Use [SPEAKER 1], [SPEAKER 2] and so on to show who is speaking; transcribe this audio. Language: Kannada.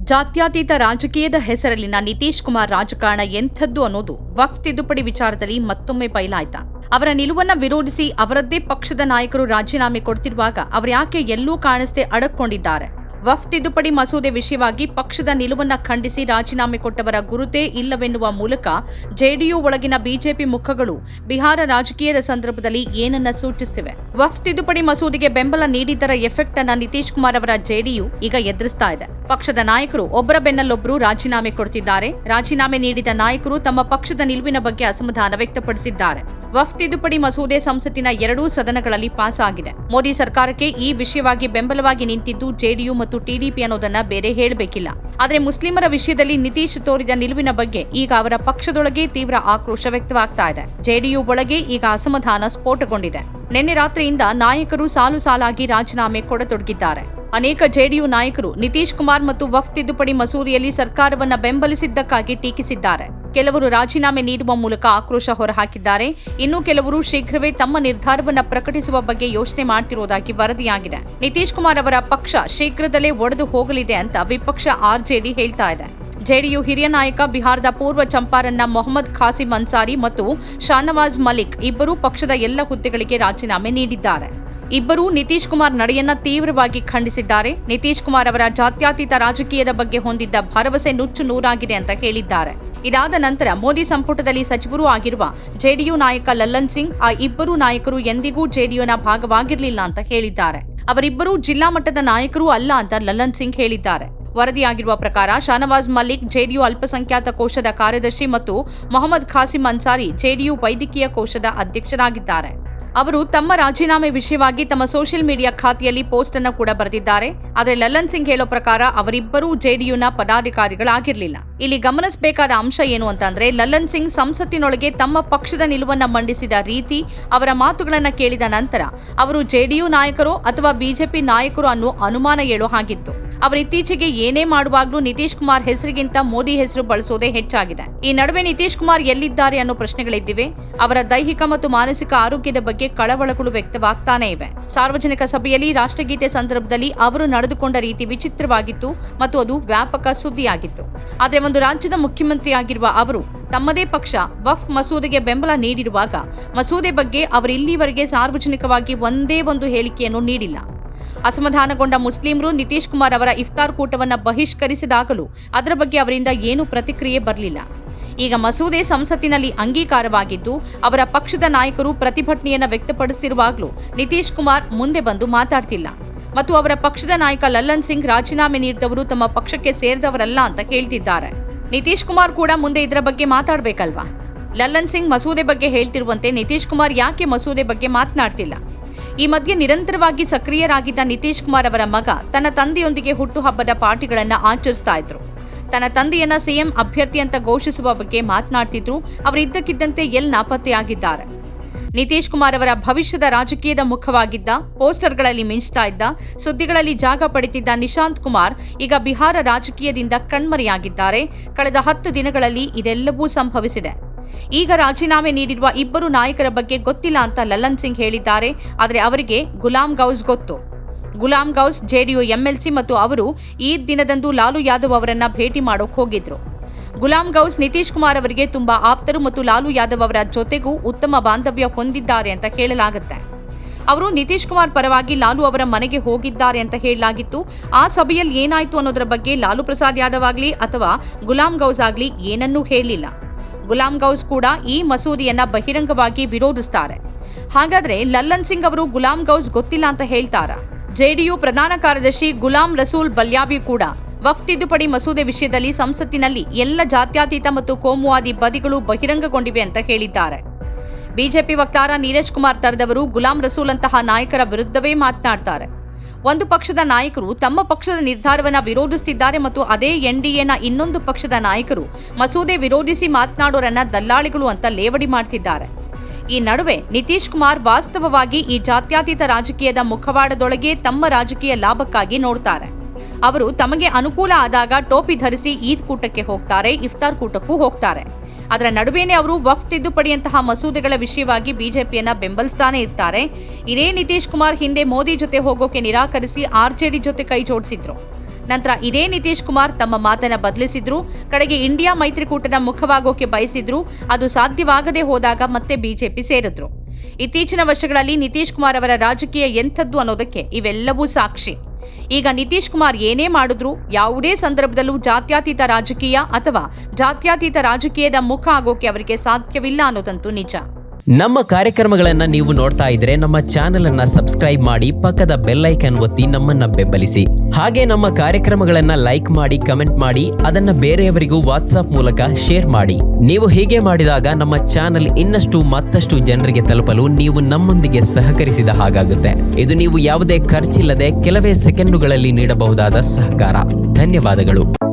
[SPEAKER 1] ಜಾತ್ಯತೀತ ರಾಜಕೀಯದ ಹೆಸರಲ್ಲಿನ ನಿತೀಶ್ ಕುಮಾರ್ ರಾಜಕಾರಣ ಎಂಥದ್ದು ಅನ್ನೋದು ವಕ್ಫ್ ತಿದ್ದುಪಡಿ ವಿಚಾರದಲ್ಲಿ ಮತ್ತೊಮ್ಮೆ ಬಯಲಾಯ್ತಾ. ಅವರ ನಿಲುವನ್ನ ವಿರೋಧಿಸಿ ಅವರದ್ದೇ ಪಕ್ಷದ ನಾಯಕರು ರಾಜೀನಾಮೆ ಕೊಡ್ತಿರುವಾಗ ಅವರ್ಯಾಕೆ ಎಲ್ಲೂ ಕಾಣಿಸದೆ ಅಡಕೊಂಡಿದ್ದಾರೆ? ವಕ್ಫ್ ತಿದ್ದುಪಡಿ ಮಸೂದೆ ವಿಷಯವಾಗಿ ಪಕ್ಷದ ನಿಲುವನ್ನ ಖಂಡಿಸಿ ರಾಜೀನಾಮೆ ಕೊಟ್ಟವರ ಗುರುತೇ ಇಲ್ಲವೆನ್ನುವ ಮೂಲಕ ಜೆಡಿಯು ಒಳಗಿನ ಬಿಜೆಪಿ ಮುಖಗಳು ಬಿಹಾರ ರಾಜಕೀಯದ ಸಂದರ್ಭದಲ್ಲಿ ಏನನ್ನ ಸೂಚಿಸುತ್ತಿವೆ? ವಕ್ಫ್ ತಿದ್ದುಪಡಿ ಮಸೂದೆಗೆ ಬೆಂಬಲ ನೀಡಿದ್ದರ ಎಫೆಕ್ಟ್ ಅನ್ನ ನಿತೀಶ್ ಕುಮಾರ್ ಅವರ ಜೆಡಿಯು ಈಗ ಎದುರಿಸ್ತಾ ಇದೆ. ಪಕ್ಷದ ನಾಯಕರು ಒಬ್ಬರ ಬೆನ್ನಲ್ಲೊಬ್ಬರು ರಾಜೀನಾಮೆ ಕೊಡ್ತಿದ್ದಾರೆ. ರಾಜೀನಾಮೆ ನೀಡಿದ ನಾಯಕರು ತಮ್ಮ ಪಕ್ಷದ ನಿಲುವಿನ ಬಗ್ಗೆ ಅಸಮಾಧಾನ ವ್ಯಕ್ತಪಡಿಸಿದ್ದಾರೆ. ವಕ್ಫ್ ತಿದ್ದುಪಡಿ ಮಸೂದೆ ಸಂಸತ್ತಿನ ಎರಡೂ ಸದನಗಳಲ್ಲಿ ಪಾಸ್ ಆಗಿದೆ. ಮೋದಿ ಸರ್ಕಾರಕ್ಕೆ ಈ ವಿಷಯವಾಗಿ ಬೆಂಬಲವಾಗಿ ನಿಂತಿದ್ದು ಜೆಡಿಯು ಮತ್ತು ಟಿಡಿಪಿ ಅನ್ನೋದನ್ನ ಬೇರೆ ಹೇಳಬೇಕಿಲ್ಲ. ಆದರೆ ಮುಸ್ಲಿಮರ ವಿಷಯದಲ್ಲಿ ನಿತೀಶ್ ತೋರಿದ ನಿಲುವಿನ ಬಗ್ಗೆ ಈಗ ಅವರ ಪಕ್ಷದೊಳಗೆ ತೀವ್ರ ಆಕ್ರೋಶ ವ್ಯಕ್ತವಾಗ್ತಾ ಇದೆ. ಜೆಡಿಯು ಒಳಗೆ ಈಗ ಅಸಮಾಧಾನ ಸ್ಫೋಟಗೊಂಡಿದೆ. ನಿನ್ನೆ ರಾತ್ರಿಯಿಂದ ನಾಯಕರು ಸಾಲು ಸಾಲಾಗಿ ರಾಜೀನಾಮೆ ಕೊಡತೊಡಗಿದ್ದಾರೆ. ಅನೇಕ ಜೆಡಿಯು ನಾಯಕರು ನಿತೀಶ್ ಕುಮಾರ್ ಮತ್ತು ವಕ್ಫ್ ತಿದ್ದುಪಡಿ ಮಸೂದೆಯಲ್ಲಿ ಸರ್ಕಾರವನ್ನ ಬೆಂಬಲಿಸಿದ್ದಕ್ಕಾಗಿ ಟೀಕಿಸಿದ್ದಾರೆ. ಕೆಲವರು ರಾಜೀನಾಮೆ ನೀಡುವ ಮೂಲಕ ಆಕ್ರೋಶ ಹೊರಹಾಕಿದ್ದಾರೆ. ಇನ್ನು ಕೆಲವರು ಶೀಘ್ರವೇ ತಮ್ಮ ನಿರ್ಧಾರವನ್ನ ಪ್ರಕಟಿಸುವ ಬಗ್ಗೆ ಯೋಚನೆ ಮಾಡ್ತಿರೋದಾಗಿ ವರದಿಯಾಗಿದೆ. ನಿತೀಶ್ ಕುಮಾರ್ ಅವರ ಪಕ್ಷ ಶೀಘ್ರದಲ್ಲೇ ಒಡೆದು ಹೋಗಲಿದೆ ಅಂತ ವಿಪಕ್ಷ ಆರ್ಜೆಡಿ ಹೇಳ್ತಾ ಇದೆ. ಜೆಡಿಯು ಹಿರಿಯ ನಾಯಕ ಬಿಹಾರದ ಪೂರ್ವ ಚಂಪಾರನ್ನ ಮೊಹಮ್ಮದ್ ಖಾಸಿಂ ಅನ್ಸಾರಿ ಮತ್ತು ಶಾನವಾಜ್ ಮಲಿಕ್ ಇಬ್ಬರೂ ಪಕ್ಷದ ಎಲ್ಲ ಹುದ್ದೆಗಳಿಗೆ ರಾಜೀನಾಮೆ ನೀಡಿದ್ದಾರೆ. ಇಬ್ಬರೂ ನಿತೀಶ್ ಕುಮಾರ್ ನಡೆಯನ್ನ ತೀವ್ರವಾಗಿ ಖಂಡಿಸಿದ್ದಾರೆ. ನಿತೀಶ್ ಕುಮಾರ್ ಅವರ ಜಾತ್ಯತೀತ ರಾಜಕೀಯದ ಬಗ್ಗೆ ಹೊಂದಿದ್ದ ಭರವಸೆ ನುಚ್ಚು ನೂರಾಗಿದೆ ಅಂತ ಹೇಳಿದ್ದಾರೆ. ಇದಾದ ನಂತರ ಮೋದಿ ಸಂಪುಟದಲ್ಲಿ ಸಚಿವರೂ ಆಗಿರುವ ಜೆಡಿಯು ನಾಯಕ ಲಲ್ಲನ್ ಸಿಂಗ್ ಆ ಇಬ್ಬರು ನಾಯಕರು ಎಂದಿಗೂ ಜೆಡಿಯುನ ಭಾಗವಾಗಿರಲಿಲ್ಲ ಅಂತ ಹೇಳಿದ್ದಾರೆ. ಅವರಿಬ್ಬರೂ ಜಿಲ್ಲಾ ಮಟ್ಟದ ನಾಯಕರೂ ಅಲ್ಲ ಅಂತ ಲಲ್ಲನ್ ಸಿಂಗ್ ಹೇಳಿದ್ದಾರೆ. ವರದಿಯಾಗಿರುವ ಪ್ರಕಾರ ಶಾನವಾಜ್ ಮಲಿಕ್ ಜೆಡಿಯು ಅಲ್ಪಸಂಖ್ಯಾತ ಕೋಶದ ಕಾರ್ಯದರ್ಶಿ ಮತ್ತು ಮೊಹಮ್ಮದ್ ಖಾಸಿಂ ಅನ್ಸಾರಿ ಜೆಡಿಯು ವೈದ್ಯಕೀಯ ಕೋಶದ ಅಧ್ಯಕ್ಷರಾಗಿದ್ದಾರೆ. ಅವರು ತಮ್ಮ ರಾಜೀನಾಮೆ ವಿಷಯವಾಗಿ ತಮ್ಮ ಸೋಷಿಯಲ್ ಮೀಡಿಯಾ ಖಾತೆಯಲ್ಲಿ ಪೋಸ್ಟ್ ಅನ್ನು ಕೂಡ ಬರೆದಿದ್ದಾರೆ. ಆದರೆ ಲಲ್ಲನ್ ಸಿಂಗ್ ಹೇಳೋ ಪ್ರಕಾರ ಅವರಿಬ್ಬರೂ ಜೆಡಿಯುನ ಪದಾಧಿಕಾರಿಗಳಾಗಿರಲಿಲ್ಲ. ಇಲ್ಲಿ ಗಮನಿಸಬೇಕಾದ ಅಂಶ ಏನು ಅಂತಂದ್ರೆ, ಲಲ್ಲನ್ ಸಿಂಗ್ ಸಂಸತ್ತಿನೊಳಗೆ ತಮ್ಮ ಪಕ್ಷದ ನಿಲುವನ್ನ ಮಂಡಿಸಿದ ರೀತಿ, ಅವರ ಮಾತುಗಳನ್ನ ಕೇಳಿದ ನಂತರ ಅವರು ಜೆಡಿಯು ನಾಯಕರು ಅಥವಾ ಬಿಜೆಪಿ ನಾಯಕರು ಅನ್ನೋ ಅನುಮಾನ ಏಳೋ ಹಾಗಿತ್ತು. ಅವರಿತ್ತೀಚೆಗೆ ಏನೇ ಮಾಡುವಾಗಲೂ ನಿತೀಶ್ ಕುಮಾರ್ ಹೆಸರಿಗಿಂತ ಮೋದಿ ಹೆಸರು ಬಳಸೋದೇ ಹೆಚ್ಚಾಗಿದೆ. ಈ ನಡುವೆ ನಿತೀಶ್ ಕುಮಾರ್ ಎಲ್ಲಿದ್ದಾರೆ ಅನ್ನೋ ಪ್ರಶ್ನೆಗಳಿದ್ದಿವೆ. ಅವರ ದೈಹಿಕ ಮತ್ತು ಮಾನಸಿಕ ಆರೋಗ್ಯದ ಬಗ್ಗೆ ಕಳವಳಗಳು ವ್ಯಕ್ತವಾಗ್ತಾನೆ ಇವೆ. ಸಾರ್ವಜನಿಕ ಸಭೆಯಲ್ಲಿ ರಾಷ್ಟ್ರಗೀತೆ ಸಂದರ್ಭದಲ್ಲಿ ಅವರು ನಡೆದುಕೊಂಡ ರೀತಿ ವಿಚಿತ್ರವಾಗಿತ್ತು ಮತ್ತು ಅದು ವ್ಯಾಪಕ ಸುದ್ದಿಯಾಗಿತ್ತು. ಆದರೆ ಒಂದು ರಾಜ್ಯದ ಮುಖ್ಯಮಂತ್ರಿಯಾಗಿರುವ ಅವರು ತಮ್ಮದೇ ಪಕ್ಷ ವಕ್ಫ್ ಮಸೂದೆಗೆ ಬೆಂಬಲ ನೀಡಿರುವಾಗ ಮಸೂದೆ ಬಗ್ಗೆ ಅವರು ಇಲ್ಲಿವರೆಗೆ ಸಾರ್ವಜನಿಕವಾಗಿ ಒಂದೇ ಒಂದು ಹೇಳಿಕೆಯನ್ನು ನೀಡಿಲ್ಲ. ಅಸಮಾಧಾನಗೊಂಡ ಮುಸ್ಲಿಮರು ನಿತೀಶ್ ಕುಮಾರ್ ಅವರ ಇಫ್ತಾರ್ ಕೂಟವನ್ನ ಬಹಿಷ್ಕರಿಸಿದಾಗಲೂ ಅದರ ಬಗ್ಗೆ ಅವರಿಂದ ಏನೂ ಪ್ರತಿಕ್ರಿಯೆ ಬರಲಿಲ್ಲ. ಈಗ ಮಸೂದೆ ಸಂಸತ್ತಿನಲ್ಲಿ ಅಂಗೀಕಾರವಾಗಿದ್ದು ಅವರ ಪಕ್ಷದ ನಾಯಕರು ಪ್ರತಿಭಟನೆಯನ್ನ ವ್ಯಕ್ತಪಡಿಸುತ್ತಿರುವಾಗಲೂ ನಿತೀಶ್ ಕುಮಾರ್ ಮುಂದೆ ಬಂದು ಮಾತಾಡ್ತಿಲ್ಲ ಮತ್ತು ಅವರ ಪಕ್ಷದ ನಾಯಕ ಲಲ್ಲನ್ ಸಿಂಗ್ ರಾಜೀನಾಮೆ ನೀಡಿದವರು ತಮ್ಮ ಪಕ್ಷಕ್ಕೆ ಸೇರಿದವರಲ್ಲ ಅಂತ ಹೇಳ್ತಿದ್ದಾರೆ. ನಿತೀಶ್ ಕುಮಾರ್ ಕೂಡ ಮುಂದೆ ಇದರ ಬಗ್ಗೆ ಮಾತಾಡಬೇಕಲ್ವಾ? ಲಲ್ಲನ್ ಸಿಂಗ್ ಮಸೂದೆ ಬಗ್ಗೆ ಹೇಳ್ತಿರುವಂತೆ ನಿತೀಶ್ ಕುಮಾರ್ ಯಾಕೆ ಮಸೂದೆ ಬಗ್ಗೆ ಮಾತನಾಡ್ತಿಲ್ಲ? ಈ ಮಧ್ಯೆ ನಿರಂತರವಾಗಿ ಸಕ್ರಿಯರಾಗಿದ್ದ ನಿತೀಶ್ ಕುಮಾರ್ ಅವರ ಮಗ ತನ್ನ ತಂದೆಯೊಂದಿಗೆ ಹುಟ್ಟುಹಬ್ಬದ ಪಾರ್ಟಿಗಳನ್ನ ಆಚರಿಸ್ತಾ ಇದ್ರು. ತನ್ನ ತಂದೆಯನ್ನ ಸಿಎಂ ಅಭ್ಯರ್ಥಿ ಅಂತ ಘೋಷಿಸುವ ಬಗ್ಗೆ ಮಾತನಾಡ್ತಿದ್ರು. ಅವರಿದ್ದಕ್ಕಿದ್ದಂತೆ ನಾಪತ್ತೆಯಾಗಿದ್ದಾರೆ. ನಿತೀಶ್ ಕುಮಾರ್ ಅವರ ಭವಿಷ್ಯದ ರಾಜಕೀಯದ ಮುಖವಾಗಿದ್ದ, ಪೋಸ್ಟರ್ಗಳಲ್ಲಿ ಮಿಂಚ್ತಾ ಇದ್ದ, ಸುದ್ದಿಗಳಲ್ಲಿ ಜಾಗ ಪಡೆದಿದ್ದ ನಿಶಾಂತ್ ಕುಮಾರ್ ಈಗ ಬಿಹಾರ ರಾಜಕೀಯದಿಂದ ಕಣ್ಮರೆಯಾಗಿದ್ದಾರೆ. ಕಳೆದ 10 ದಿನಗಳಲ್ಲಿ ಇದೆಲ್ಲವೂ ಸಂಭವಿಸಿದೆ. ಈಗ ರಾಜೀನಾಮೆ ನೀಡಿರುವ ಇಬ್ಬರು ನಾಯಕರ ಬಗ್ಗೆ ಗೊತ್ತಿಲ್ಲ ಅಂತ ಲಲ್ಲನ್ ಸಿಂಗ್ ಹೇಳಿದ್ದಾರೆ. ಆದರೆ ಅವರಿಗೆ ಗುಲಾಂ ಗೌಸ್ ಗೊತ್ತು. ಗುಲಾಂ ಗೌಸ್ ಜೆಡಿಯು ಎಂಎಲ್ಸಿ ಮತ್ತು ಅವರು ಈದ್ ದಿನದಂದು ಲಾಲು ಯಾದವ್ ಅವರನ್ನ ಭೇಟಿ ಮಾಡೋಕ್ ಹೋಗಿದ್ರು. ಗುಲಾಂ ಗೌಸ್ ನಿತೀಶ್ ಕುಮಾರ್ ಅವರಿಗೆ ತುಂಬಾ ಆಪ್ತರು ಮತ್ತು ಲಾಲು ಯಾದವ್ ಅವರ ಜೊತೆಗೂ ಉತ್ತಮ ಬಾಂಧವ್ಯ ಹೊಂದಿದ್ದಾರೆ ಅಂತ ಹೇಳಲಾಗುತ್ತೆ. ಅವರು ನಿತೀಶ್ ಕುಮಾರ್ ಪರವಾಗಿ ಲಾಲು ಅವರ ಮನೆಗೆ ಹೋಗಿದ್ದಾರೆ ಅಂತ ಹೇಳಲಾಗಿತ್ತು. ಆ ಸಭೆಯಲ್ಲಿ ಏನಾಯ್ತು ಅನ್ನೋದರ ಬಗ್ಗೆ ಲಾಲು ಪ್ರಸಾದ್ ಯಾದವ್ ಆಗ್ಲಿ ಅಥವಾ ಗುಲಾಂ ಗೌಸ್ ಆಗ್ಲಿ ಏನನ್ನೂ ಹೇಳಲಿಲ್ಲ. ಗುಲಾಂ ಗೌಸ್ ಕೂಡ ಈ ಮಸೂದೆಯನ್ನ ಬಹಿರಂಗವಾಗಿ ವಿರೋಧಿಸ್ತಾರೆ. ಹಾಗಾದ್ರೆ ಲಲ್ಲನ್ ಸಿಂಗ್ ಅವರು ಗುಲಾಂ ಗೌಸ್ ಗೊತ್ತಿಲ್ಲ ಅಂತ ಹೇಳ್ತಾರಾ? ಜೆಡಿಯು ಪ್ರಧಾನ ಕಾರ್ಯದರ್ಶಿ ಗುಲಾಂ ರಸೂಲ್ ಬಲ್ಯಾಬಿ ಕೂಡ ವಕ್ಫ್ ತಿದ್ದುಪಡಿ ಮಸೂದೆ ವಿಷಯದಲ್ಲಿ ಸಂಸತ್ತಿನಲ್ಲಿ ಎಲ್ಲ ಜಾತ್ಯತೀತ ಮತ್ತು ಕೋಮುವಾದಿ ಬದಿಗಳು ಬಹಿರಂಗಗೊಂಡಿವೆ ಅಂತ ಹೇಳಿದ್ದಾರೆ. ಬಿಜೆಪಿ ವಕ್ತಾರ ನೀರಜ್ ಕುಮಾರ್ ತರದವರು ಗುಲಾಂ ರಸೂಲ್ ಅಂತಹ ನಾಯಕರ ವಿರುದ್ಧವೇ ಮಾತನಾಡ್ತಾರೆ. ಒಂದು ಪಕ್ಷದ ನಾಯಕರು ತಮ್ಮ ಪಕ್ಷದ ನಿರ್ಧಾರವನ್ನ ವಿರೋಧಿಸುತ್ತಿದ್ದಾರೆ ಮತ್ತು ಅದೇ ಎನ್ಡಿಎನ ಇನ್ನೊಂದು ಪಕ್ಷದ ನಾಯಕರು ಮಸೂದೆ ವಿರೋಧಿಸಿ ಮಾತನಾಡೋರನ್ನ ದಲ್ಲಾಳಿಗಳು ಅಂತ ಲೇವಡಿ ಮಾಡ್ತಿದ್ದಾರೆ. ಈ ನಡುವೆ ನಿತೀಶ್ ಕುಮಾರ್ ವಾಸ್ತವವಾಗಿ ಈ ಜಾತ್ಯತೀತ ರಾಜಕೀಯದ ಮುಖವಾಡದೊಳಗೆ ತಮ್ಮ ರಾಜಕೀಯ ಲಾಭಕ್ಕಾಗಿ ನೋಡ್ತಾರೆ. ಅವರು ತಮಗೆ ಅನುಕೂಲ ಆದಾಗ ಟೋಪಿ ಧರಿಸಿ ಈದ್ ಕೂಟಕ್ಕೆ ಹೋಗ್ತಾರೆ, ಇಫ್ತಾರ್ ಕೂಟಕ್ಕೂ ಹೋಗ್ತಾರೆ. ಅದರ ನಡುವೆನೇ ಅವರು ವಕ್ಫ್ ತಿದ್ದುಪಡಿಯಂತಹ ಮಸೂದೆಗಳ ವಿಷಯವಾಗಿ ಬಿಜೆಪಿಯನ್ನ ಬೆಂಬಲಿಸ್ತಾನೆ ಇರ್ತಾರೆ. ಇದೇ ನಿತೀಶ್ ಕುಮಾರ್ ಹಿಂದೆ ಮೋದಿ ಜೊತೆ ಹೋಗೋಕೆ ನಿರಾಕರಿಸಿ ಆರ್ಜೆಡಿ ಜೊತೆ ಕೈ ಜೋಡಿಸಿದ್ರು. ನಂತರ ಇದೇ ನಿತೀಶ್ ಕುಮಾರ್ ತಮ್ಮ ಮಾತನ್ನ ಬದಲಿಸಿದ್ರು. ಕಡೆಗೆ ಇಂಡಿಯಾ ಮೈತ್ರಿಕೂಟದ ಮುಖವಾಗೋಕೆ ಬಯಸಿದ್ರು. ಅದು ಸಾಧ್ಯವಾಗದೆ ಹೋದಾಗ ಮತ್ತೆ ಬಿಜೆಪಿ ಸೇರಿದ್ರು. ಇತ್ತೀಚಿನ ವರ್ಷಗಳಲ್ಲಿ ನಿತೀಶ್ ಕುಮಾರ್ ಅವರ ರಾಜಕೀಯ ಎಂಥದ್ದು ಅನ್ನೋದಕ್ಕೆ ಇವೆಲ್ಲವೂ ಸಾಕ್ಷಿ. ಈಗ ನಿತೀಶ್ ಕುಮಾರ್ ಏನೇ ಮಾಡಿದ್ರು ಯಾವುದೇ ಸಂದರ್ಭದಲ್ಲೂ ಜಾತ್ಯತೀತ ರಾಜಕೀಯ ಅಥವಾ ಜಾತ್ಯತೀತ ರಾಜಕೀಯದ ಮುಖ ಆಗೋಕೆ ಅವರಿಗೆ ಸಾಧ್ಯವಿಲ್ಲ ಅನ್ನೋದಂತೂ ನಿಜ.
[SPEAKER 2] ನಮ್ಮ ಕಾರ್ಯಕ್ರಮಗಳನ್ನ ನೀವು ನೋಡ್ತಾ ಇದ್ರೆ ನಮ್ಮ ಚಾನೆಲ್ ಅನ್ನ ಸಬ್ಸ್ಕ್ರೈಬ್ ಮಾಡಿ, ಪಕ್ಕದ ಬೆಲ್ ಐಕಾನ್ ಒತ್ತಿ ನಮ್ಮನ್ನ ಬೆಂಬಲಿಸಿ. ಹಾಗೆ ನಮ್ಮ ಕಾರ್ಯಕ್ರಮಗಳನ್ನ ಲೈಕ್ ಮಾಡಿ, ಕಮೆಂಟ್ ಮಾಡಿ, ಅದನ್ನ ಬೇರೆಯವರಿಗೂ ವಾಟ್ಸ್ಆಪ್ ಮೂಲಕ ಶೇರ್ ಮಾಡಿ. ನೀವು ಹೀಗೆ ಮಾಡಿದಾಗ ನಮ್ಮ ಚಾನೆಲ್ ಇನ್ನಷ್ಟು ಮತ್ತಷ್ಟು ಜನರಿಗೆ ತಲುಪಲು ನೀವು ನಮ್ಮೊಂದಿಗೆ ಸಹಕರಿಸಿದ ಹಾಗಾಗುತ್ತೆ. ಇದು ನೀವು ಯಾವುದೇ ಖರ್ಚಿಲ್ಲದೆ ಕೆಲವೇ ಸೆಕೆಂಡುಗಳಲ್ಲಿ ನೀಡಬಹುದಾದ ಸಹಕಾರ. ಧನ್ಯವಾದಗಳು.